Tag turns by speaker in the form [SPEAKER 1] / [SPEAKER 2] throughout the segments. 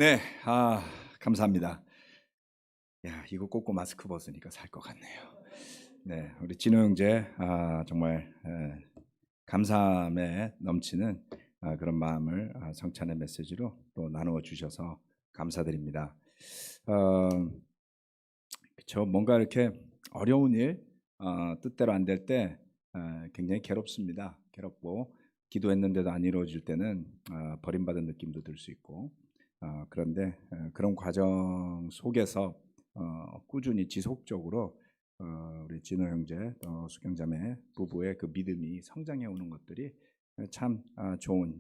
[SPEAKER 1] 네, 감사합니다. 야, 이거 꽂고 마스크 벗으니까 살 것 같네요. 네, 우리 진호 형제, 정말 감사함에 넘치는 그런 마음을 성찬의 메시지로 또 나누어 주셔서 감사드립니다. 어, 그쵸, 뭔가 이렇게 어려운 일, 뜻대로 안 될 때 굉장히 괴롭습니다. 괴롭고 기도했는데도 안 이루어질 때는 버림받은 느낌도 들 수 있고, 그런데 그런 과정 속에서 꾸준히 지속적으로 우리 진호 형제 또 수경자매 부부의 그 믿음이 성장해 오는 것들이 참 좋은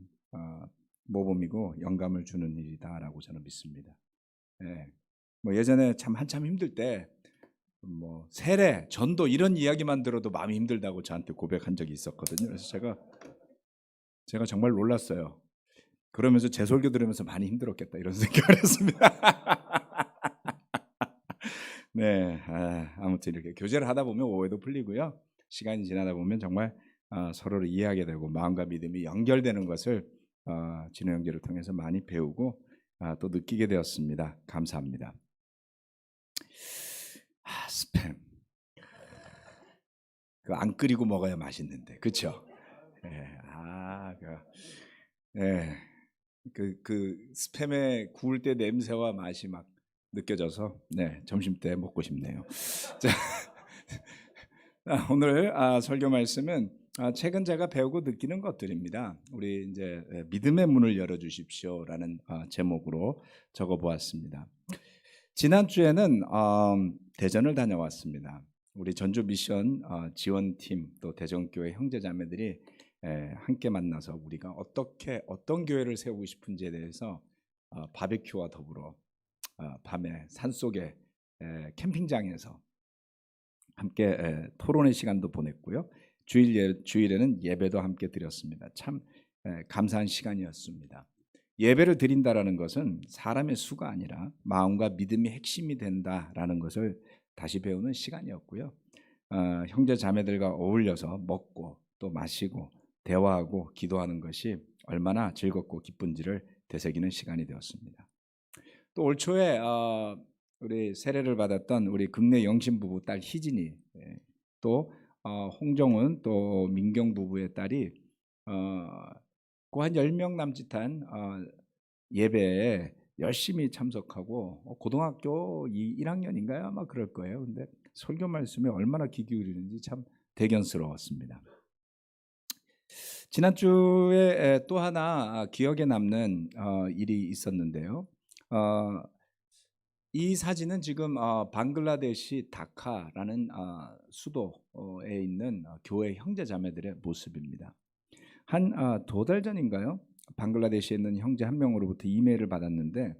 [SPEAKER 1] 모범이고 영감을 주는 일이다라고 저는 믿습니다. 예. 뭐 예전에 참 한참 힘들 때 뭐 세례, 전도 이런 이야기만 들어도 마음이 힘들다고 저한테 고백한 적이 있었거든요. 그래서 제가 정말 놀랐어요. 그러면서 제 설교 들으면서 많이 힘들었겠다 이런 생각을 했습니다. 네, 아무튼 이렇게 교제를 하다 보면 오해도 풀리고요. 시간이 지나다 보면 정말 서로를 이해하게 되고 마음과 믿음이 연결되는 것을 진호 형제를 통해서 많이 배우고 또 느끼게 되었습니다. 감사합니다. 스팸. 그 안 끓이고 먹어야 맛있는데, 그렇죠? 예, 예, 그 스팸에 구울 때 냄새와 맛이 막 느껴져서 네, 점심 때 먹고 싶네요. 자, 오늘 설교 말씀은 최근 제가 배우고 느끼는 것들입니다. 우리 이제 믿음의 문을 열어 주십시오라는 제목으로 적어 보았습니다. 지난 주에는 대전을 다녀왔습니다. 우리 전주 미션 지원팀 또 대전교회 형제자매들이 함께 만나서 우리가 어떤 교회를 세우고 싶은지에 대해서 바베큐와 더불어 밤에 산속에 캠핑장에서 함께 토론의 시간도 보냈고요. 주일에는 예배도 함께 드렸습니다. 참 감사한 시간이었습니다. 예배를 드린다라는 것은 사람의 수가 아니라 마음과 믿음이 핵심이 된다라는 것을 다시 배우는 시간이었고요. 형제 자매들과 어울려서 먹고 또 마시고 대화하고 기도하는 것이 얼마나 즐겁고 기쁜지를 되새기는 시간이 되었습니다. 또 올 초에 우리 세례를 받았던 우리 금내 영신 부부 딸 희진이 또 홍정은 또 민경 부부의 딸이 한 10명 남짓한 예배에 열심히 참석하고 고등학교 1학년인가요? 아마 그럴 거예요. 근데 설교 말씀에 얼마나 귀 기울이는지 참 대견스러웠습니다. 지난주에 또 하나 기억에 남는 일이 있었는데요. 이 사진은 지금 방글라데시 다카라는 수도에 있는 교회 형제자매들의 모습입니다. 한 2달 전인가요? 방글라데시에 있는 형제 한 명으로부터 이메일을 받았는데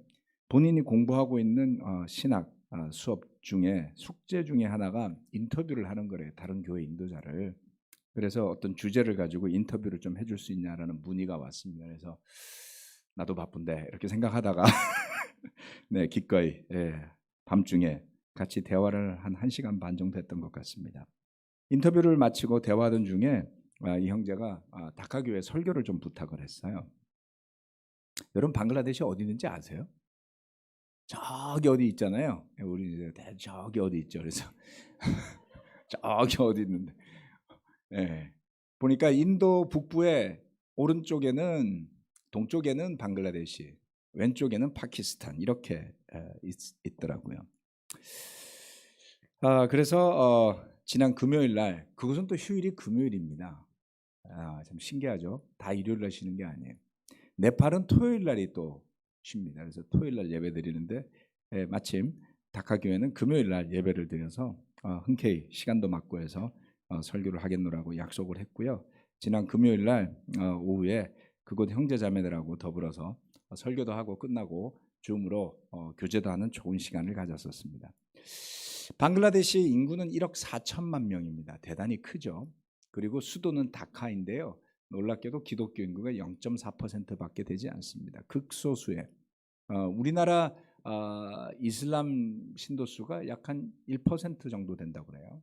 [SPEAKER 1] 본인이 공부하고 있는 신학 수업 중에 숙제 중에 하나가 인터뷰를 하는 거래요. 다른 교회 인도자를. 그래서 어떤 주제를 가지고 인터뷰를 좀 해줄 수 있냐라는 문의가 왔습니다. 그래서 나도 바쁜데 이렇게 생각하다가 네, 기꺼이 밤중에 같이 대화를 한 1시간 반 정도 했던 것 같습니다. 인터뷰를 마치고 대화하던 중에 이 형제가 다카교회 설교를 좀 부탁을 했어요. 여러분 방글라데시 어디 있는지 아세요? 저기 어디 있잖아요. 우리 이제 저기 어디 있죠. 그래서 저기 어디 있는데 보니까 인도 북부의 오른쪽에는 동쪽에는 방글라데시, 왼쪽에는 파키스탄 이렇게 있더라고요. 그래서 지난 금요일 날 그것은 또 휴일이 금요일입니다. 참 신기하죠. 다 일요일 날 쉬는 게 아니에요. 네팔은 토요일 날이 또 쉽니다. 그래서 토요일 날 예배 드리는데 마침 다카교회는 금요일 날 예배를 드려서 흔쾌히 시간도 맞고 해서 설교를 하겠노라고 약속을 했고요. 지난 금요일 날 오후에 그곳 형제자매들하고 더불어서 설교도 하고 끝나고 줌으로 교제도 하는 좋은 시간을 가졌었습니다. 방글라데시 인구는 1억 4천만 명입니다. 대단히 크죠. 그리고 수도는 다카인데요. 놀랍게도 기독교 인구가 0.4%밖에 되지 않습니다. 극소수의 우리나라 이슬람 신도수가 약 한 1% 정도 된다고 그래요.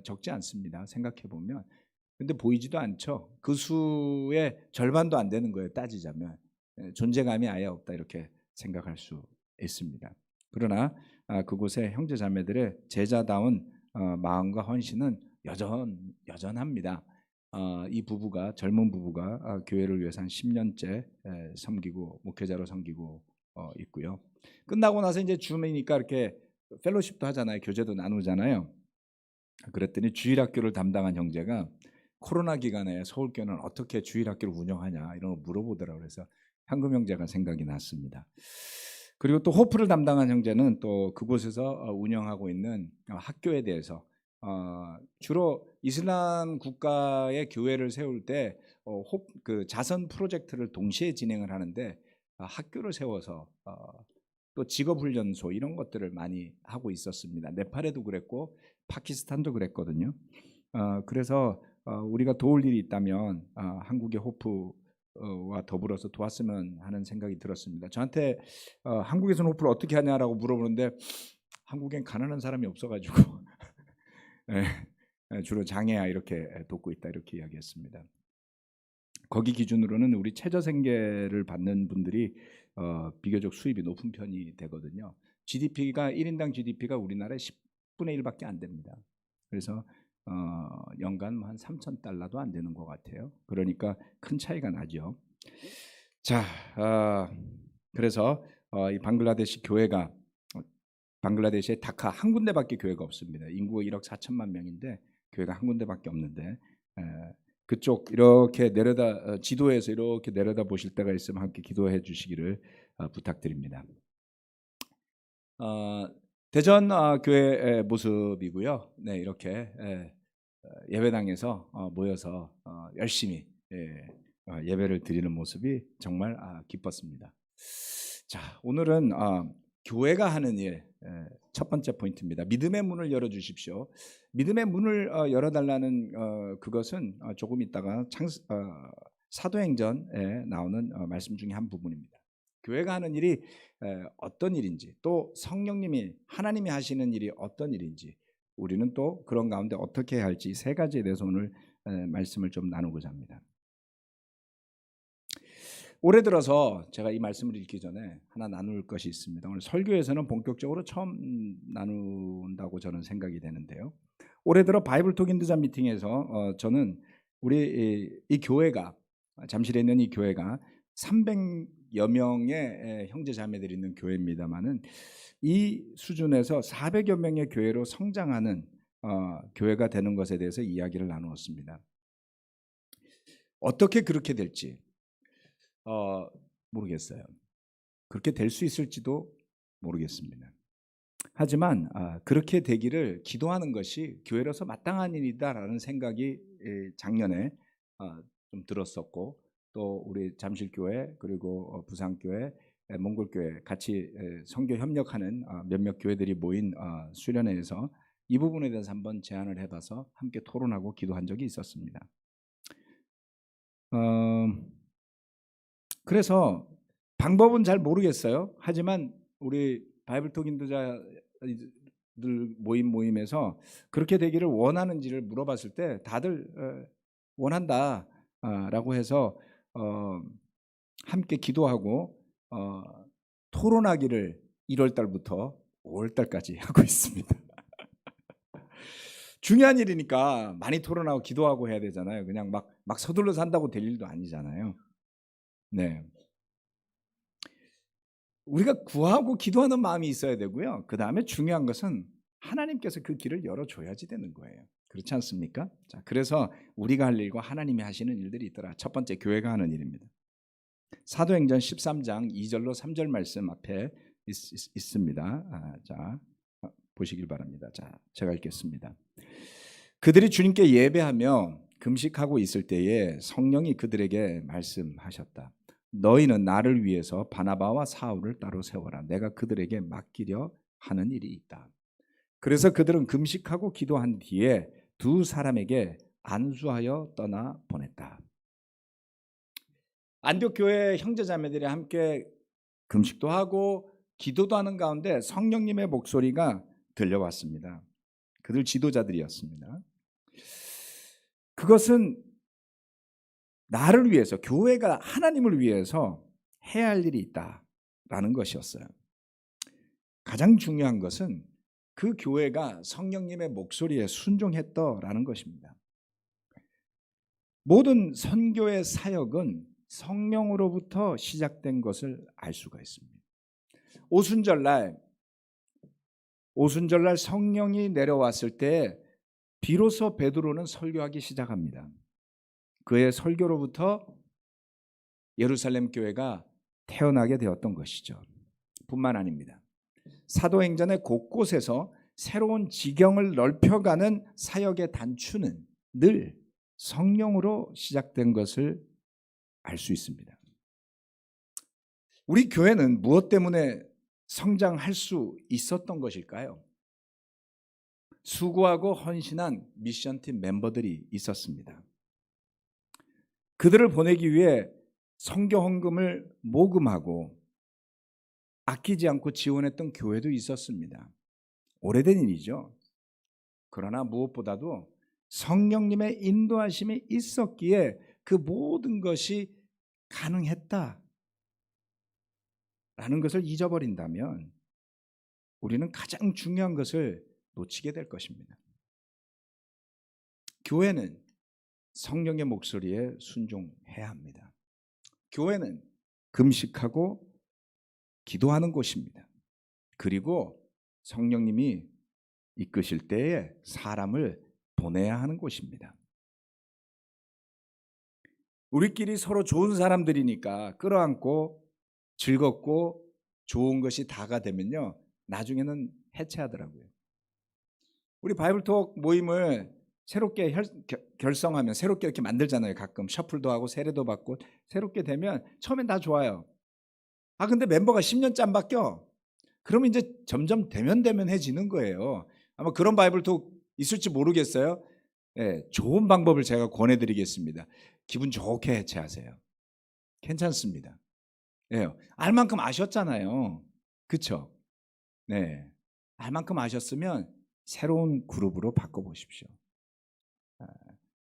[SPEAKER 1] 적지 않습니다. 생각해 보면. 근데 보이지도 않죠. 그 수의 절반도 안 되는 거예요. 따지자면 존재감이 아예 없다 이렇게 생각할 수 있습니다. 그러나 그곳의 형제 자매들의 제자다운 마음과 헌신은 여전합니다. 이 부부가 젊은 부부가 교회를 위해서 한 10년째 섬기고 목회자로 섬기고 있고요. 끝나고 나서 이제 줌이니까 이렇게 펠로십도 하잖아요. 교제도 나누잖아요. 그랬더니 주일학교를 담당한 형제가 코로나 기간에 서울교회는 어떻게 주일학교를 운영하냐 이런 거 물어보더라고요. 그래서 현금 형제가 생각이 났습니다. 그리고 또 호프를 담당한 형제는 또 그곳에서 운영하고 있는 학교에 대해서 주로 이슬람 국가의 교회를 세울 때 그 자선 프로젝트를 동시에 진행을 하는데 학교를 세워서 또 직업훈련소 이런 것들을 많이 하고 있었습니다. 네팔에도 그랬고 파키스탄도 그랬거든요. 그래서 우리가 도울 일이 있다면 한국의 호프와 더불어서 도왔으면 하는 생각이 들었습니다. 저한테 한국에서는 호프를 어떻게 하냐라고 물어보는데 한국엔 가난한 사람이 없어가지고 주로 장애아 이렇게 돕고 있다 이렇게 이야기했습니다. 거기 기준으로는 우리 최저생계를 받는 분들이 비교적 수입이 높은 편이 되거든요. GDP가 1인당 GDP가 우리나라의 10분의 1밖에 안 됩니다. 그래서 연간 한 3,000달러도 안 되는 것 같아요. 그러니까 큰 차이가 나죠. 자, 그래서 이 방글라데시 교회가 방글라데시의 다카 한 군데밖에 교회가 없습니다. 인구가 1억 4천만 명인데 교회가 한 군데밖에 없는데 그쪽 이렇게 내려다 지도에서 이렇게 내려다 보실 때가 있으면 함께 기도해 주시기를 부탁드립니다. 대전 교회 모습이고요. 네, 이렇게 예배당에서 모여서 열심히 예배를 드리는 모습이 정말 기뻤습니다. 자, 오늘은 교회가 하는 일 첫 번째 포인트입니다. 믿음의 문을 열어 주십시오. 믿음의 문을 열어달라는 그것은 조금 있다가 사도행전에 나오는 말씀 중에 한 부분입니다. 교회가 하는 일이 어떤 일인지 또 성령님이 하나님이 하시는 일이 어떤 일인지 우리는 또 그런 가운데 어떻게 해야 할지 세 가지에 대해서 오늘 말씀을 좀 나누고자 합니다. 올해 들어서 제가 이 말씀을 읽기 전에 하나 나눌 것이 있습니다. 오늘 설교에서는 본격적으로 처음 나눈다고 저는 생각이 되는데요. 올해 들어 바이블 톡 인도자 미팅에서 저는 우리 이 교회가 잠실에 있는 이 교회가 300여 명의 형제 자매들이 있는 교회입니다만은 이 수준에서 400여 명의 교회로 성장하는 교회가 되는 것에 대해서 이야기를 나누었습니다. 어떻게 그렇게 될지 모르겠어요. 그렇게 될 수 있을지도 모르겠습니다. 하지만 그렇게 되기를 기도하는 것이 교회로서 마땅한 일이다라는 생각이 작년에 좀 들었었고 또 우리 잠실교회 그리고 부산교회 몽골교회 같이 선교 협력하는 몇몇 교회들이 모인 수련회에서 이 부분에 대해서 한번 제안을 해봐서 함께 토론하고 기도한 적이 있었습니다. 그래서 방법은 잘 모르겠어요. 하지만 우리 바이블톡 인도자들 모임에서 그렇게 되기를 원하는지를 물어봤을 때 다들 원한다라고 해서 함께 기도하고 토론하기를 1월 달부터 5월 달까지 하고 있습니다. 중요한 일이니까 많이 토론하고 기도하고 해야 되잖아요. 그냥 막 서둘러서 한다고 될 일도 아니잖아요. 네. 우리가 구하고 기도하는 마음이 있어야 되고요. 그 다음에 중요한 것은 하나님께서 그 길을 열어줘야지 되는 거예요. 그렇지 않습니까? 자, 그래서 우리가 할 일과 하나님이 하시는 일들이 있더라. 첫 번째 교회가 하는 일입니다. 사도행전 13장 2절로 3절 말씀 앞에 있습니다. 자, 보시길 바랍니다. 자, 제가 읽겠습니다. 그들이 주님께 예배하며 금식하고 있을 때에 성령이 그들에게 말씀하셨다. 너희는 나를 위해서 바나바와 사울을 따로 세워라. 내가 그들에게 맡기려 하는 일이 있다. 그래서 그들은 금식하고 기도한 뒤에 두 사람에게 안수하여 떠나 보냈다. 안디옥 교회 형제자매들이 함께 금식도 하고 기도도 하는 가운데 성령님의 목소리가 들려왔습니다. 그들 지도자들이었습니다. 그것은 나를 위해서 교회가 하나님을 위해서 해야 할 일이 있다 것이었어요. 가장 중요한 것은 그 교회가 성령님의 목소리에 순종했더라는 것입니다. 모든 선교의 사역은 성령으로부터 시작된 것을 알 수가 있습니다. 오순절날 성령이 내려왔을 때 비로소 베드로는 설교하기 시작합니다. 그의 설교로부터 예루살렘 교회가 태어나게 되었던 것이죠. 뿐만 아닙니다. 사도행전의 곳곳에서 새로운 지경을 넓혀가는 사역의 단추는 늘 성령으로 시작된 것을 알 수 있습니다. 우리 교회는 무엇 때문에 성장할 수 있었던 것일까요? 수고하고 헌신한 미션팀 멤버들이 있었습니다. 그들을 보내기 위해 선교 헌금을 모금하고 아끼지 않고 지원했던 교회도 있었습니다. 오래된 일이죠. 그러나 무엇보다도 성령님의 인도하심이 있었기에 그 모든 것이 가능했다라는 것을 잊어버린다면 우리는 가장 중요한 것을 놓치게 될 것입니다. 교회는 성령의 목소리에 순종해야 합니다. 교회는 금식하고 기도하는 곳입니다. 그리고 성령님이 이끄실 때에 사람을 보내야 하는 곳입니다. 우리끼리 서로 좋은 사람들이니까 끌어안고 즐겁고 좋은 것이 다가 되면요, 나중에는 해체하더라고요. 우리 바이블톡 모임을 새롭게 결성하면 새롭게 이렇게 만들잖아요. 가끔 셔플도 하고 세례도 받고 새롭게 되면 처음엔 다 좋아요. 근데 멤버가 10년째 안 바뀌어. 그러면 이제 점점 대면해지는 거예요. 아마 그런 바이블톡 있을지 모르겠어요. 네, 좋은 방법을 제가 권해드리겠습니다. 기분 좋게 해체하세요. 괜찮습니다. 네, 알 만큼 아셨잖아요. 그렇죠? 네, 알 만큼 아셨으면 새로운 그룹으로 바꿔보십시오.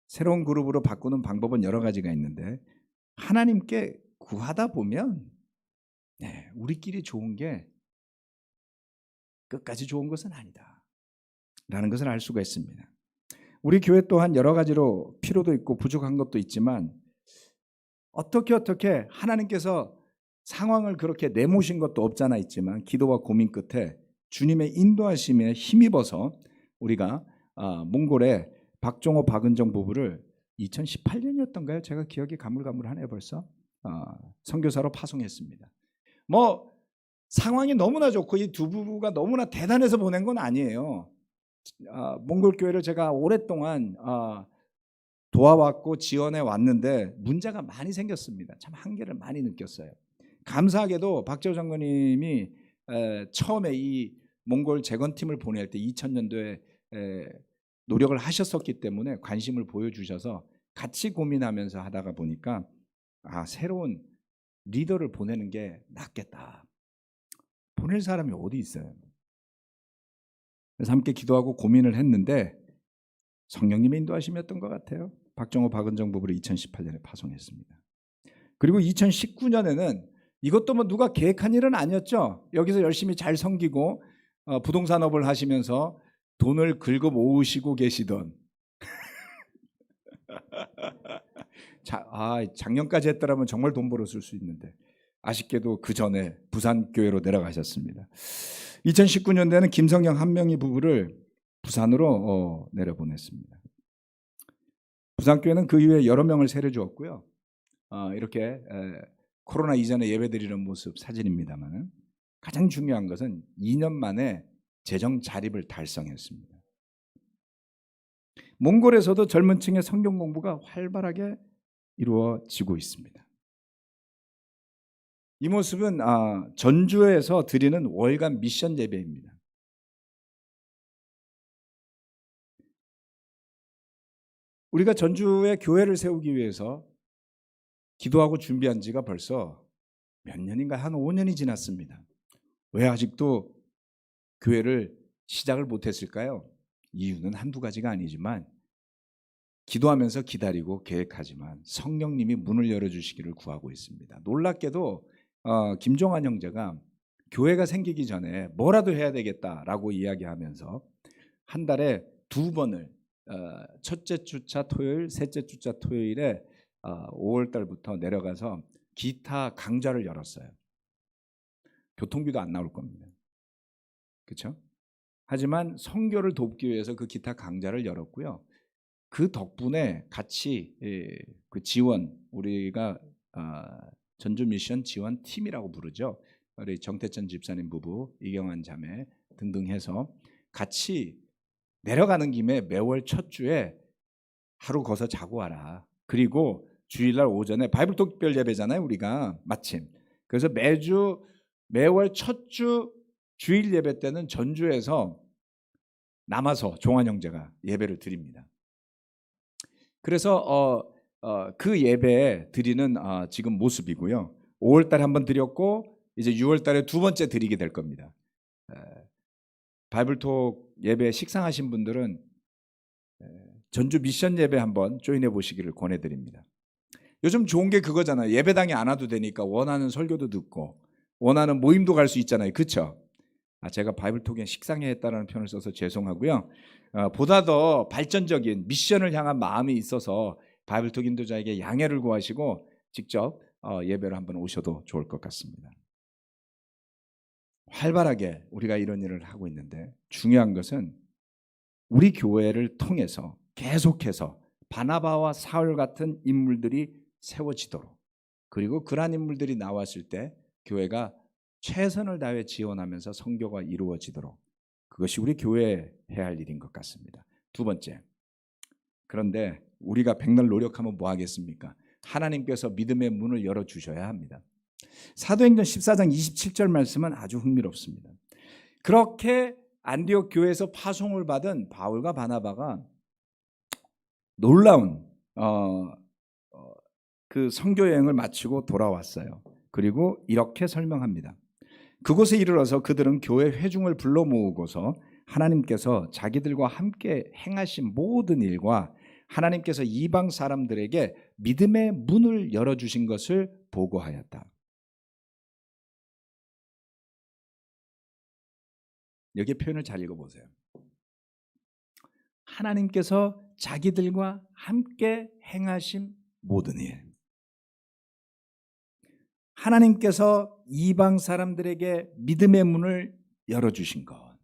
[SPEAKER 1] 새로운 그룹으로 바꾸는 방법은 여러 가지가 있는데 하나님께 구하다 보면 우리끼리 좋은 게 끝까지 좋은 것은 아니다 라는 것을 알 수가 있습니다. 우리 교회 또한 여러 가지로 필요도 있고 부족한 것도 있지만 어떻게 하나님께서 상황을 그렇게 내모신 것도 없잖아 있지만 기도와 고민 끝에 주님의 인도하심에 힘입어서 우리가 몽골의 박종호 박은정 부부를 2018년이었던가요? 제가 기억이 가물가물하네요 벌써. 선교사로 파송했습니다. 상황이 너무나 좋고 이 두 부부가 너무나 대단해서 보낸 건 아니에요. 몽골 교회를 제가 오랫동안 도와왔고 지원해 왔는데 문제가 많이 생겼습니다. 참 한계를 많이 느꼈어요. 감사하게도 박재호 장로님이 처음에 이 몽골 재건팀을 보낼 때 2000년도에 노력을 하셨었기 때문에 관심을 보여주셔서 같이 고민하면서 하다가 보니까 새로운 리더를 보내는 게 낫겠다. 보낼 사람이 어디 있어요? 그래서 함께 기도하고 고민을 했는데 성령님의 인도하심이었던 것 같아요. 박정호 박은정 부부를 2018년에 파송했습니다. 그리고 2019년에는 이것도 누가 계획한 일은 아니었죠. 여기서 열심히 잘 섬기고 부동산업을 하시면서 돈을 긁어 모으시고 계시던 작년까지 했더라면 정말 돈 벌었을 수 있는데 아쉽게도 그 전에 부산교회로 내려가셨습니다. 2019년도에는 김성영 한명희 부부를 부산으로 내려보냈습니다. 부산교회는 그 이후에 여러 명을 세례 주었고요. 이렇게 코로나 이전에 예배드리는 모습 사진입니다만 가장 중요한 것은 2년 만에 재정 자립을 달성했습니다. 몽골에서도 젊은 층의 성경 공부가 활발하게 이루어지고 있습니다. 이 모습은 전주에서 드리는 월간 미션 예배입니다. 우리가 전주에 교회를 세우기 위해서 기도하고 준비한 지가 벌써 몇 년인가 한 5년이 지났습니다. 왜 아직도 교회를 시작을 못했을까요? 이유는 한두 가지가 아니지만 기도하면서 기다리고 계획하지만 성령님이 문을 열어주시기를 구하고 있습니다. 놀랍게도 김종환 형제가 교회가 생기기 전에 뭐라도 해야 되겠다라고 이야기하면서 한 달에 2번을 첫째 주차 토요일, 셋째 주차 토요일에 5월 달부터 내려가서 기타 강좌를 열었어요. 교통비도 안 나올 겁니다. 그렇죠? 하지만 선교를 돕기 위해서 그 기타 강좌를 열었고요. 그 덕분에 같이 그 지원, 우리가 전주 미션 지원 팀이라고 부르죠. 우리 정태천 집사님 부부, 이경환 자매 등등 해서 같이 내려가는 김에 매월 첫 주에 하루 거서 자고 와라. 그리고 주일날 오전에 바이블 독별 예배잖아요, 우리가 마침. 그래서 매월 첫 주 주일 예배 때는 전주에서 남아서 종환 형제가 예배를 드립니다. 그래서 그 예배 드리는 지금 모습이고요. 5월 달에 한번 드렸고 이제 6월 달에 2번째 드리게 될 겁니다. 바이블톡 예배 식상하신 분들은 전주 미션 예배 한번 조인해 보시기를 권해드립니다. 요즘 좋은 게 그거잖아요. 예배당에 안 와도 되니까 원하는 설교도 듣고 원하는 모임도 갈 수 있잖아요. 그렇죠? 제가 바이블톡에 식상해 했다는 표현을 써서 죄송하고요. 보다 더 발전적인 미션을 향한 마음이 있어서 바이블톡 인도자에게 양해를 구하시고 직접 예배를 한번 오셔도 좋을 것 같습니다. 활발하게 우리가 이런 일을 하고 있는데 중요한 것은 우리 교회를 통해서 계속해서 바나바와 사울 같은 인물들이 세워지도록, 그리고 그러한 인물들이 나왔을 때 교회가 최선을 다해 지원하면서 선교가 이루어지도록, 그것이 우리 교회에 해야 할 일인 것 같습니다. 2번째, 그런데 우리가 백날 노력하면 뭐 하겠습니까? 하나님께서 믿음의 문을 열어주셔야 합니다. 사도행전 14장 27절 말씀은 아주 흥미롭습니다. 그렇게 안디옥 교회에서 파송을 받은 바울과 바나바가 놀라운 그 선교 여행을 마치고 돌아왔어요. 그리고 이렇게 설명합니다. 그곳에 이르러서 그들은 교회 회중을 불러 모으고서 하나님께서 자기들과 함께 행하신 모든 일과 하나님께서 이방 사람들에게 믿음의 문을 열어주신 것을 보고하였다. 여기 표현을 잘 읽어보세요. 하나님께서 자기들과 함께 행하신 모든 일, 하나님께서 이방 사람들에게 믿음의 문을 열어주신 것.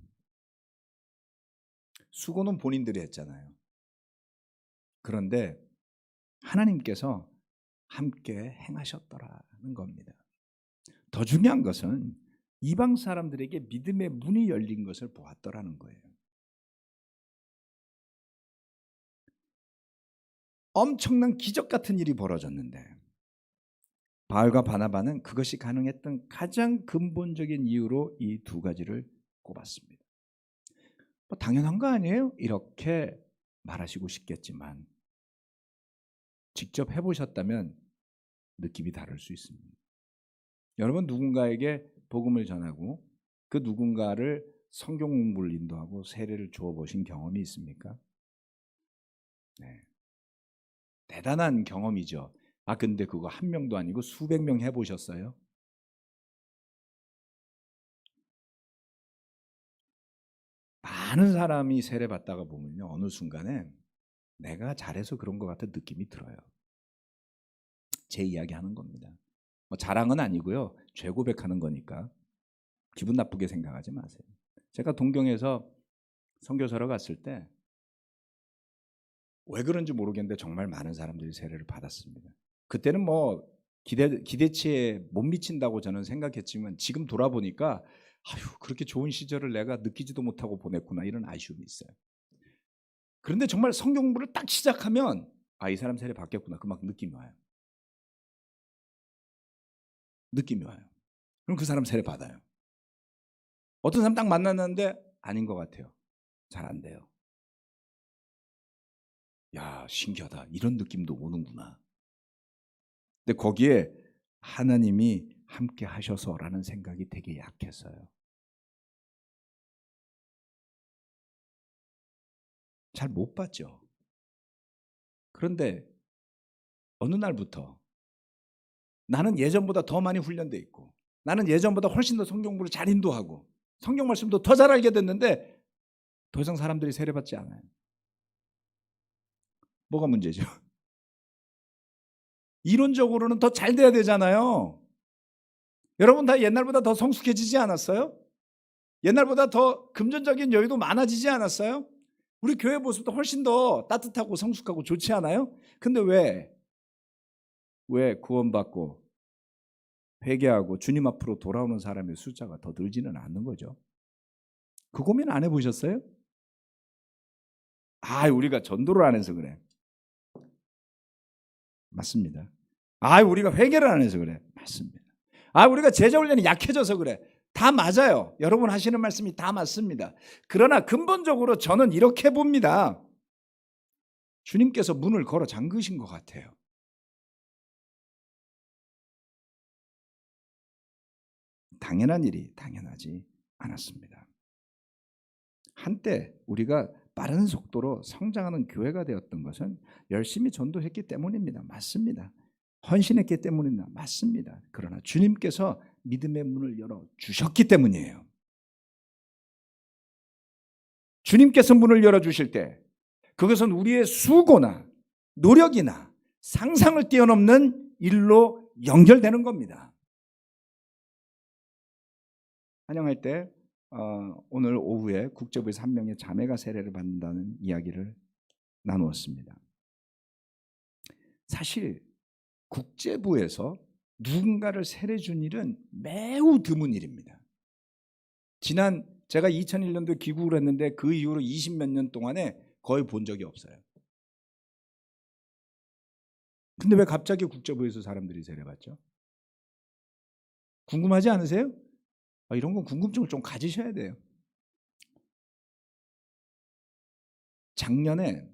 [SPEAKER 1] 수고는 본인들이 했잖아요. 그런데 하나님께서 함께 행하셨더라는 겁니다. 더 중요한 것은 이방 사람들에게 믿음의 문이 열린 것을 보았더라는 거예요. 엄청난 기적 같은 일이 벌어졌는데 바울과 바나바는 그것이 가능했던 가장 근본적인 이유로 이 2가지를 꼽았습니다. 뭐 당연한 거 아니에요? 이렇게 말하시고 싶겠지만 직접 해보셨다면 느낌이 다를 수 있습니다. 여러분, 누군가에게 복음을 전하고 그 누군가를 성경 공부를 인도하고 세례를 주어보신 경험이 있습니까? 네. 대단한 경험이죠. 근데 그거 한 명도 아니고 수백 명 해보셨어요? 많은 사람이 세례 받다가 보면요, 어느 순간에 내가 잘해서 그런 것 같은 느낌이 들어요. 제 이야기 하는 겁니다. 뭐 자랑은 아니고요, 죄 고백하는 거니까 기분 나쁘게 생각하지 마세요. 제가 동경에서 선교사로 갔을 때 왜 그런지 모르겠는데 정말 많은 사람들이 세례를 받았습니다. 그때는 뭐 기대치에 못 미친다고 저는 생각했지만 지금 돌아보니까 그렇게 좋은 시절을 내가 느끼지도 못하고 보냈구나, 이런 아쉬움이 있어요. 그런데 정말 성경 공부를 딱 시작하면 이 사람 세례 받겠구나, 그만큼 느낌이 와요. 느낌이 와요. 그럼 그 사람 세례 받아요. 어떤 사람 딱 만났는데 아닌 것 같아요. 잘 안 돼요. 야, 신기하다, 이런 느낌도 오는구나. 근데 거기에 하나님이 함께 하셔서라는 생각이 되게 약했어요. 잘 못 봤죠. 그런데 어느 날부터 나는 예전보다 더 많이 훈련돼 있고 나는 예전보다 훨씬 더 성경 공부를 잘 인도하고 성경 말씀도 더 잘 알게 됐는데 더 이상 사람들이 세례받지 않아요. 뭐가 문제죠? 이론적으로는 더 잘 돼야 되잖아요. 여러분 다 옛날보다 더 성숙해지지 않았어요? 옛날보다 더 금전적인 여유도 많아지지 않았어요? 우리 교회 모습도 훨씬 더 따뜻하고 성숙하고 좋지 않아요? 근데 왜 구원받고 회개하고 주님 앞으로 돌아오는 사람의 숫자가 더 늘지는 않는 거죠? 그 고민 안 해보셨어요? 우리가 전도를 안 해서 그래. 맞습니다. 우리가 회개를 안 해서 그래. 맞습니다. 우리가 제자 훈련이 약해져서 그래. 다 맞아요. 여러분 하시는 말씀이 다 맞습니다. 그러나 근본적으로 저는 이렇게 봅니다. 주님께서 문을 걸어 잠그신 것 같아요. 당연한 일이 당연하지 않았습니다. 한때 우리가 빠른 속도로 성장하는 교회가 되었던 것은 열심히 전도했기 때문입니다. 맞습니다. 헌신했기 때문입니다. 맞습니다. 그러나 주님께서 믿음의 문을 열어주셨기 때문이에요. 주님께서 문을 열어주실 때 그것은 우리의 수고나 노력이나 상상을 뛰어넘는 일로 연결되는 겁니다. 환영할 때 오늘 오후에 국제부에서 한 명의 자매가 세례를 받는다는 이야기를 나누었습니다. 사실 국제부에서 누군가를 세례 준 일은 매우 드문 일입니다. 제가 2001년도에 귀국을 했는데 그 이후로 20몇 년 동안에 거의 본 적이 없어요. 근데 왜 갑자기 국제부에서 사람들이 세례받죠? 궁금하지 않으세요? 이런 건 궁금증을 좀 가지셔야 돼요. 작년에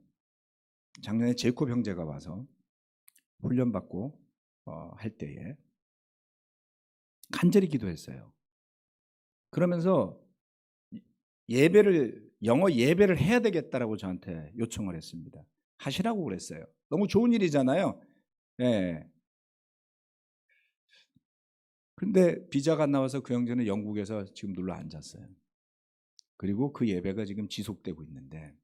[SPEAKER 1] 제이콥 형제가 와서 훈련받고 할 때에 간절히 기도했어요. 그러면서 영어 예배를 해야 되겠다라고 저한테 요청을 했습니다. 하시라고 그랬어요. 너무 좋은 일이잖아요. 네. 그런데 비자가 안 나와서 그 형제는 영국에서 지금 눌러 앉았어요. 그리고 그 예배가 지금 지속되고 있는데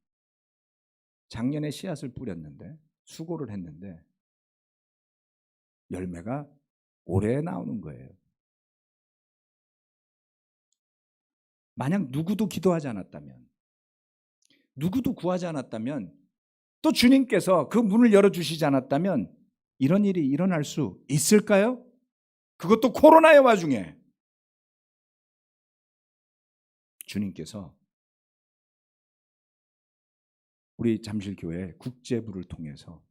[SPEAKER 1] 작년에 씨앗을 뿌렸는데 수고를 했는데 열매가 올해 나오는 거예요. 만약 누구도 기도하지 않았다면, 누구도 구하지 않았다면, 또 주님께서 그 문을 열어주시지 않았다면 이런 일이 일어날 수 있을까요? 그것도 코로나의 와중에. 주님께서 우리 잠실교회 국제부를 통해서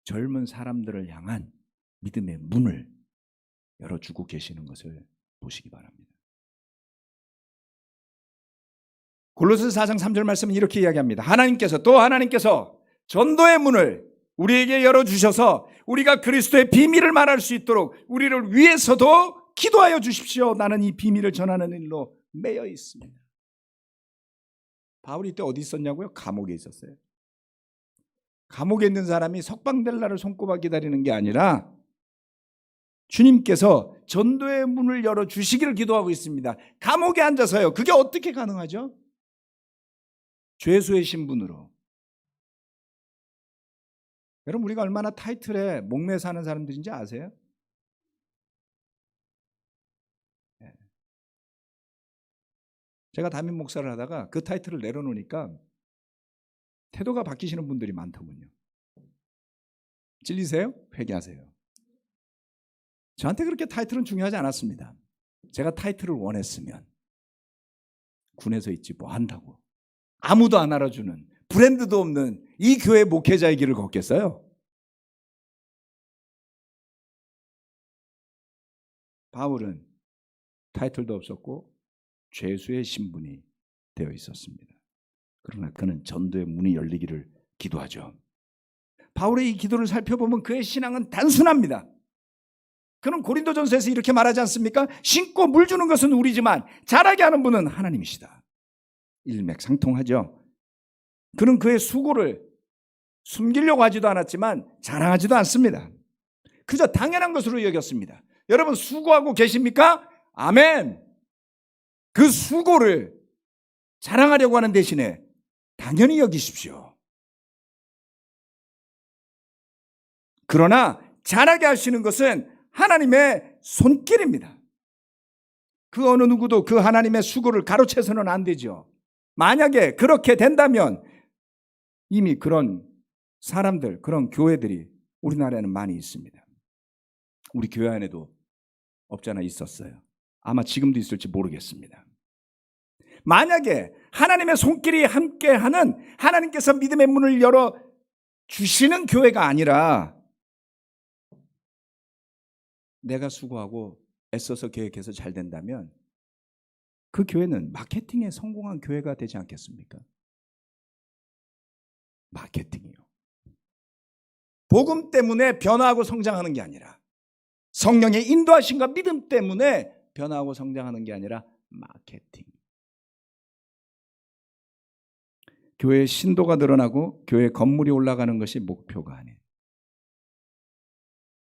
[SPEAKER 1] 젊은 사람들을 향한 믿음의 문을 열어주고 계시는 것을 보시기 바랍니다. 골로새서 4장 3절 말씀은 이렇게 이야기합니다. 하나님께서 전도의 문을 우리에게 열어주셔서 우리가 그리스도의 비밀을 말할 수 있도록 우리를 위해서도 기도하여 주십시오. 나는 이 비밀을 전하는 일로 매여 있습니다. 바울이 이때 어디 있었냐고요? 감옥에 있었어요. 감옥에 있는 사람이 석방될 날을 손꼽아 기다리는 게 아니라 주님께서 전도의 문을 열어주시기를 기도하고 있습니다. 감옥에 앉아서요. 그게 어떻게 가능하죠? 죄수의 신분으로. 여러분 우리가 얼마나 타이틀에 목매 사는 사람들인지 아세요? 제가 담임 목사를 하다가 그 타이틀을 내려놓으니까 태도가 바뀌시는 분들이 많더군요. 찔리세요? 회개하세요. 저한테 그렇게 타이틀은 중요하지 않았습니다. 제가 타이틀을 원했으면 군에서 있지 뭐 한다고 아무도 안 알아주는 브랜드도 없는 이 교회 목회자의 길을 걷겠어요? 바울은 타이틀도 없었고 죄수의 신분이 되어 있었습니다. 그러나 그는 전도의 문이 열리기를 기도하죠. 바울의 이 기도를 살펴보면 그의 신앙은 단순합니다. 그는 고린도전서에서 이렇게 말하지 않습니까? 신고 물 주는 것은 우리지만 자라게 하는 분은 하나님이시다. 일맥상통하죠. 그는 그의 수고를 숨기려고 하지도 않았지만 자랑하지도 않습니다. 그저 당연한 것으로 여겼습니다. 여러분 수고하고 계십니까? 아멘. 그 수고를 자랑하려고 하는 대신에 당연히 여기십시오. 그러나 잘하게 하시는 것은 하나님의 손길입니다. 그 어느 누구도 그 하나님의 수고를 가로채서는 안 되죠. 만약에 그렇게 된다면 이미 그런 사람들, 그런 교회들이 우리나라에는 많이 있습니다. 우리 교회 안에도 없잖아 있었어요. 아마 지금도 있을지 모르겠습니다. 만약에 하나님의 손길이 함께하는 하나님께서 믿음의 문을 열어 주시는 교회가 아니라 내가 수고하고 애써서 계획해서 잘 된다면 그 교회는 마케팅에 성공한 교회가 되지 않겠습니까? 마케팅이요. 복음 때문에 변화하고 성장하는 게 아니라 성령의 인도하심과 믿음 때문에 변화하고 성장하는 게 아니라 마케팅. 교회의 신도가 늘어나고 교회 건물이 올라가는 것이 목표가 아니에요.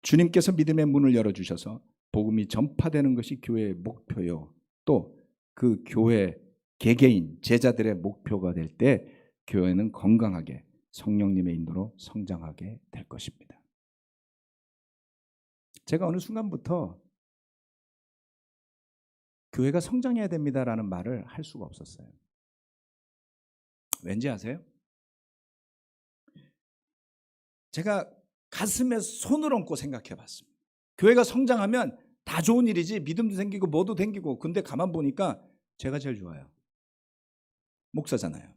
[SPEAKER 1] 주님께서 믿음의 문을 열어주셔서 복음이 전파되는 것이 교회의 목표요. 또 그 교회 개개인 제자들의 목표가 될 때 교회는 건강하게 성령님의 인도로 성장하게 될 것입니다. 제가 어느 순간부터 교회가 성장해야 됩니다라는 말을 할 수가 없었어요. 왠지 아세요? 제가 가슴에 손을 얹고 생각해 봤습니다. 교회가 성장하면 다 좋은 일이지 믿음도 생기고 뭐도 생기고 근데 가만 보니까 제가 제일 좋아요. 목사잖아요.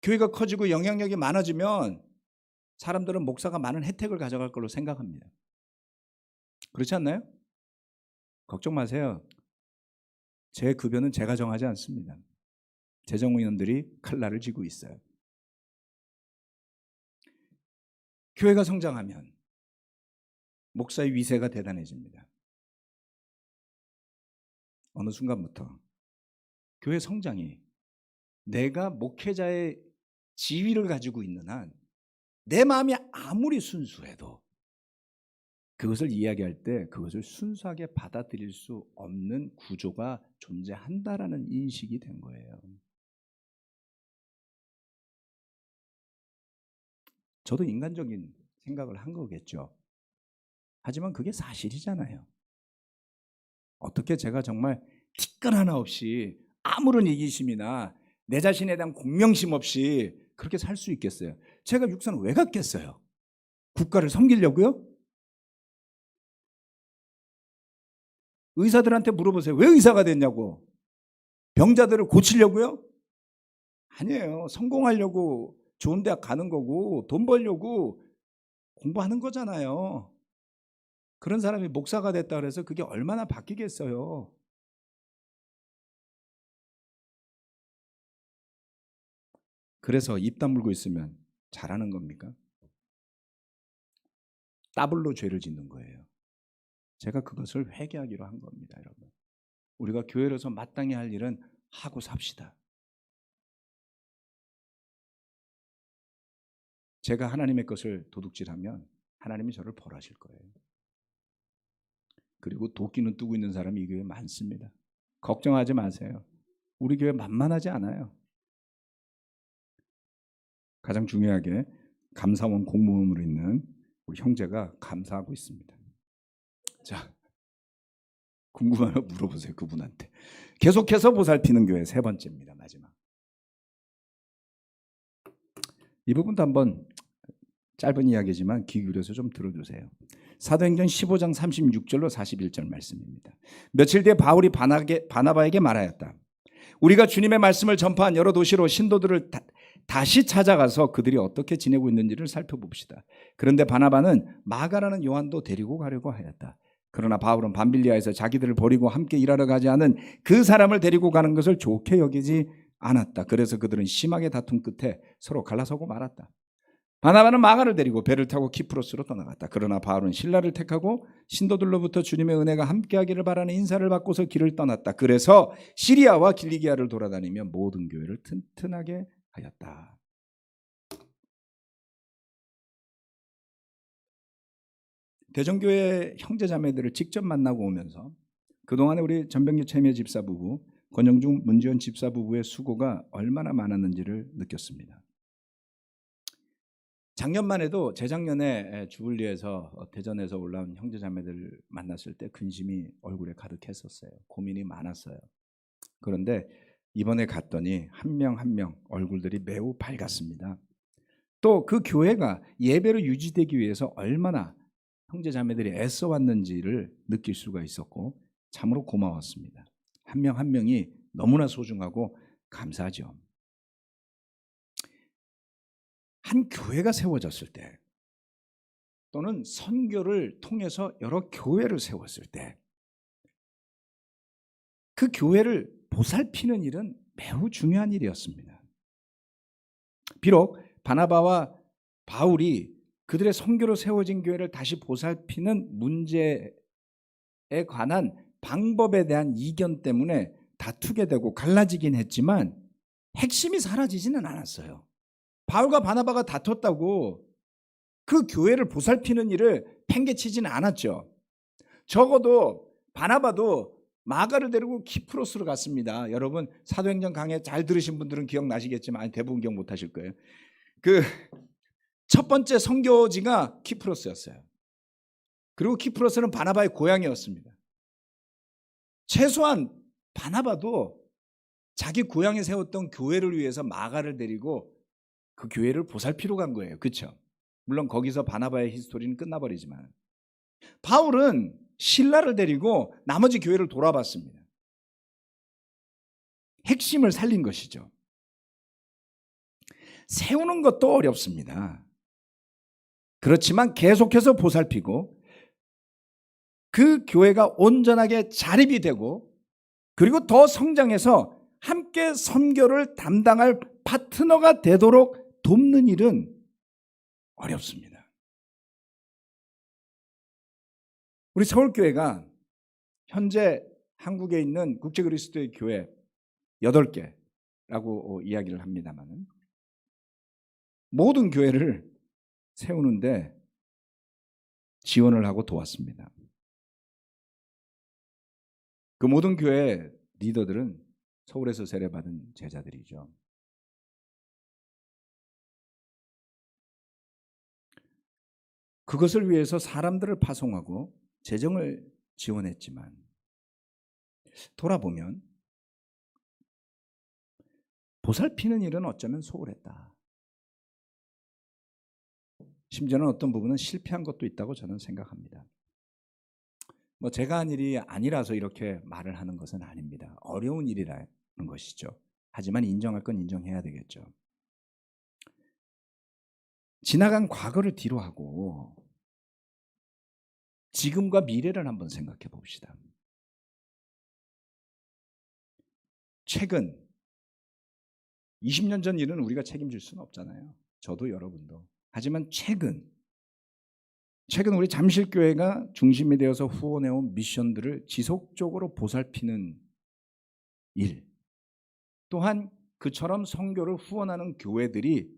[SPEAKER 1] 교회가 커지고 영향력이 많아지면 사람들은 목사가 많은 혜택을 가져갈 걸로 생각합니다. 그렇지 않나요? 걱정 마세요. 제 급여는 제가 정하지 않습니다. 재정위원들이 칼날을 쥐고 있어요. 교회가 성장하면 목사의 위세가 대단해집니다. 어느 순간부터 교회 성장이 내가 목회자의 지위를 가지고 있는 한 내 마음이 아무리 순수해도 그것을 이야기할 때 그것을 순수하게 받아들일 수 없는 구조가 존재한다라는 인식이 된 거예요. 저도 인간적인 생각을 한 거겠죠. 하지만 그게 사실이잖아요. 어떻게 제가 정말 티끌 하나 없이 아무런 이기심이나 내 자신에 대한 공명심 없이 그렇게 살 수 있겠어요? 제가 육선을 왜 갔겠어요? 국가를 섬기려고요? 의사들한테 물어보세요. 왜 의사가 됐냐고. 병자들을 고치려고요? 아니에요. 성공하려고 좋은 대학 가는 거고 돈 벌려고 공부하는 거잖아요. 그런 사람이 목사가 됐다 그래서 그게 얼마나 바뀌겠어요. 그래서 입 다물고 있으면 잘하는 겁니까? 더블로 죄를 짓는 거예요. 제가 그것을 회개하기로 한 겁니다, 여러분. 우리가 교회로서 마땅히 할 일은 하고 삽시다. 제가 하나님의 것을 도둑질하면 하나님이 저를 벌하실 거예요. 그리고 도끼는 뜨고 있는 사람이 이 교회에 많습니다. 걱정하지 마세요. 우리 교회 만만하지 않아요. 가장 중요하게 감사원 공무원으로 있는 우리 형제가 감사하고 있습니다. 자, 궁금하면 물어보세요. 그분한테. 계속해서 보살피는 교회 세 번째입니다. 마지막. 이 부분도 한번 짧은 이야기지만 귀 기울여서 좀 들어주세요. 사도행전 15장 36절로 41절 말씀입니다. 며칠 뒤에 바울이 바나바에게 말하였다. 우리가 주님의 말씀을 전파한 여러 도시로 신도들을 다시 찾아가서 그들이 어떻게 지내고 있는지를 살펴봅시다. 그런데 바나바는 마가라는 요한도 데리고 가려고 하였다. 그러나 바울은 밤빌리아에서 자기들을 버리고 함께 일하러 가지 않은 그 사람을 데리고 가는 것을 좋게 여기지 않았다. 그래서 그들은 심하게 다툰 끝에 서로 갈라서고 말았다. 바나바는 마가를 데리고 배를 타고 키프로스로 떠나갔다. 그러나 바울은 실라를 택하고 신도들로부터 주님의 은혜가 함께하기를 바라는 인사를 받고서 길을 떠났다. 그래서 시리아와 길리기아를 돌아다니며 모든 교회를 튼튼하게 하였다. 대전교회 형제자매들을 직접 만나고 오면서 그동안에 우리 전병기 최미애 집사 부부, 권영중 문지원 집사 부부의 수고가 얼마나 많았는지를 느꼈습니다. 작년만 해도 재작년에 주불리에서 대전에서 올라온 형제자매들 만났을 때 근심이 얼굴에 가득했었어요. 고민이 많았어요. 그런데 이번에 갔더니 한 명 한 명 얼굴들이 매우 밝았습니다. 또 그 교회가 예배로 유지되기 위해서 얼마나 형제자매들이 애써 왔는지를 느낄 수가 있었고 참으로 고마웠습니다. 한 명 한 명이 너무나 소중하고 감사하죠. 한 교회가 세워졌을 때 또는 선교를 통해서 여러 교회를 세웠을 때 그 교회를 보살피는 일은 매우 중요한 일이었습니다. 비록 바나바와 바울이 그들의 선교로 세워진 교회를 다시 보살피는 문제에 관한 방법에 대한 이견 때문에 다투게 되고 갈라지긴 했지만 핵심이 사라지지는 않았어요. 바울과 바나바가 다퉜다고 그 교회를 보살피는 일을 팽개치지는 않았죠. 적어도 바나바도 마가를 데리고 키프로스로 갔습니다. 여러분 사도행전 강해 잘 들으신 분들은 기억나시겠지만 대부분 기억 못하실 거예요. 그 첫 번째 선교지가 키프로스였어요. 그리고 키프로스는 바나바의 고향이었습니다. 최소한 바나바도 자기 고향에 세웠던 교회를 위해서 마가를 데리고 그 교회를 보살피러 간 거예요. 그렇죠? 물론 거기서 바나바의 히스토리는 끝나버리지만 바울은 실라를 데리고 나머지 교회를 돌아봤습니다. 핵심을 살린 것이죠. 세우는 것도 어렵습니다. 그렇지만 계속해서 보살피고 그 교회가 온전하게 자립이 되고 그리고 더 성장해서 함께 선교를 담당할 파트너가 되도록 돕는 일은 어렵습니다. 우리 서울교회가 현재 한국에 있는 국제그리스도의 교회 8개라고 이야기를 합니다만 모든 교회를 세우는데 지원을 하고 도왔습니다. 그 모든 교회 리더들은 서울에서 세례받은 제자들이죠. 그것을 위해서 사람들을 파송하고 재정을 지원했지만 돌아보면 보살피는 일은 어쩌면 소홀했다. 심지어는 어떤 부분은 실패한 것도 있다고 저는 생각합니다. 제가 한 일이 아니라서 이렇게 말을 하는 것은 아닙니다. 어려운 일이라는 것이죠. 하지만 인정할 건 인정해야 되겠죠. 지나간 과거를 뒤로 하고 지금과 미래를 한번 생각해 봅시다. 최근 20년 전 일은 우리가 책임질 수는 없잖아요. 저도 여러분도. 하지만 최근 우리 잠실교회가 중심이 되어서 후원해온 미션들을 지속적으로 보살피는 일, 또한 그처럼 선교를 후원하는 교회들이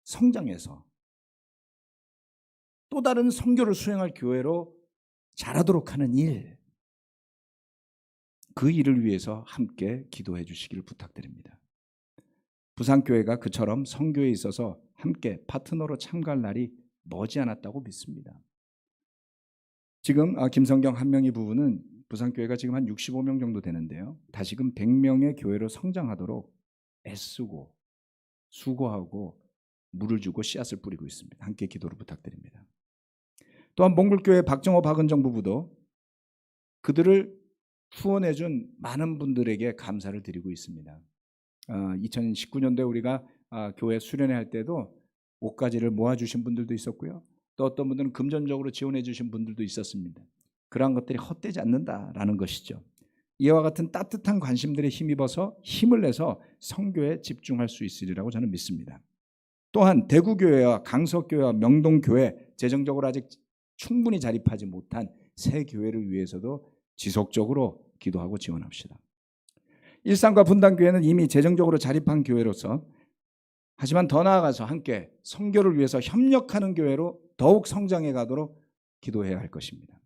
[SPEAKER 1] 성장해서 또 다른 선교를 수행할 교회로 자라도록 하는 일, 그 일을 위해서 함께 기도해 주시기를 부탁드립니다. 부산교회가 그처럼 선교에 있어서 함께 파트너로 참가할 날이 머지않았다고 믿습니다. 지금 김성경 한명희 부부는 부산교회가 지금 한 65명 정도 되는데요. 다시금 100명의 교회로 성장하도록 애쓰고 수고하고 물을 주고 씨앗을 뿌리고 있습니다. 함께 기도를 부탁드립니다. 또한 몽골교회 박정호 박은정 부부도 그들을 후원해 준 많은 분들에게 감사를 드리고 있습니다. 2019년도에 우리가 교회 수련회 할 때도 옷가지를 모아주신 분들도 있었고요. 또 어떤 분들은 금전적으로 지원해 주신 분들도 있었습니다. 그러한 것들이 헛되지 않는다라는 것이죠. 이와 같은 따뜻한 관심들에 힘입어서 힘을 내서 선교에 집중할 수 있으리라고 저는 믿습니다. 또한 대구교회와 강서교회와 명동교회 재정적으로 아직 충분히 자립하지 못한 새 교회를 위해서도 지속적으로 기도하고 지원합시다. 일산과 분당교회는 이미 재정적으로 자립한 교회로서 하지만 더 나아가서 함께 선교를 위해서 협력하는 교회로 더욱 성장해 가도록 기도해야 할 것입니다.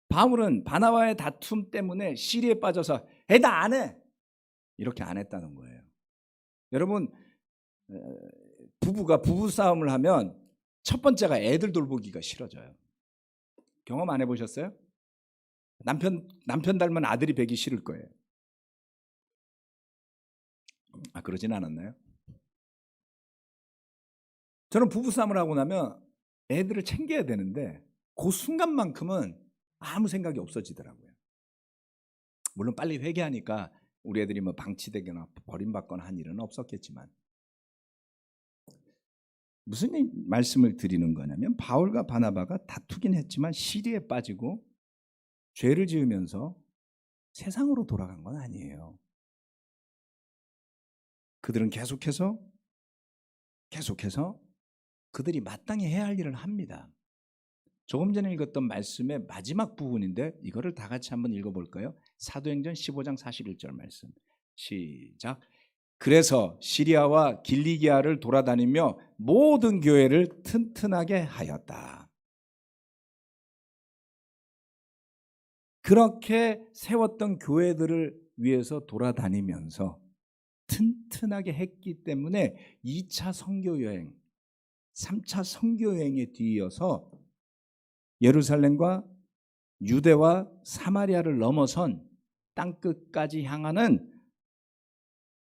[SPEAKER 1] 바울은 바나바의 다툼 때문에 시리에 빠져서 나 안 해! 이렇게 안 했다는 거예요. 여러분, 부부가 부부싸움을 하면 첫 번째가 애들 돌보기가 싫어져요. 경험 안 해보셨어요? 남편 닮은 아들이 배기 싫을 거예요. 그러진 않았나요? 저는 부부싸움을 하고 나면 애들을 챙겨야 되는데 그 순간만큼은 아무 생각이 없어지더라고요. 물론 빨리 회개하니까 우리 애들이 뭐 방치되거나 버림받거나 한 일은 없었겠지만, 무슨 말씀을 드리는 거냐면 바울과 바나바가 다투긴 했지만 시리에 빠지고 죄를 지으면서 세상으로 돌아간 건 아니에요. 그들은 계속해서 그들이 마땅히 해야 할 일을 합니다. 조금 전에 읽었던 말씀의 마지막 부분인데 이거를 다 같이 한번 읽어볼까요? 사도행전 15장 41절 말씀. 시작. 그래서 시리아와 길리기아를 돌아다니며 모든 교회를 튼튼하게 하였다. 그렇게 세웠던 교회들을 위해서 돌아다니면서 튼튼하게 했기 때문에 2차 선교여행, 3차 선교여행에 뒤이어서 예루살렘과 유대와 사마리아를 넘어선 땅끝까지 향하는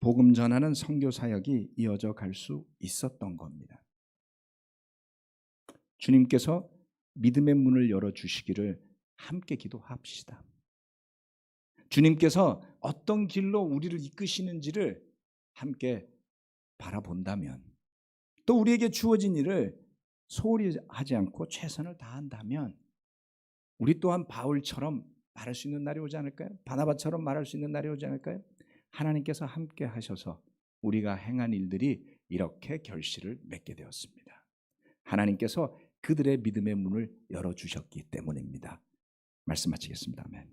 [SPEAKER 1] 복음 전하는 선교 사역이 이어져 갈 수 있었던 겁니다. 주님께서 믿음의 문을 열어주시기를 함께 기도합시다. 주님께서 어떤 길로 우리를 이끄시는지를 함께 바라본다면, 또 우리에게 주어진 일을 소홀히 하지 않고 최선을 다한다면 우리 또한 바울처럼 말할 수 있는 날이 오지 않을까요? 바나바처럼 말할 수 있는 날이 오지 않을까요? 하나님께서 함께 하셔서 우리가 행한 일들이 이렇게 결실을 맺게 되었습니다. 하나님께서 그들의 믿음의 문을 열어주셨기 때문입니다. 말씀 마치겠습니다. 아멘.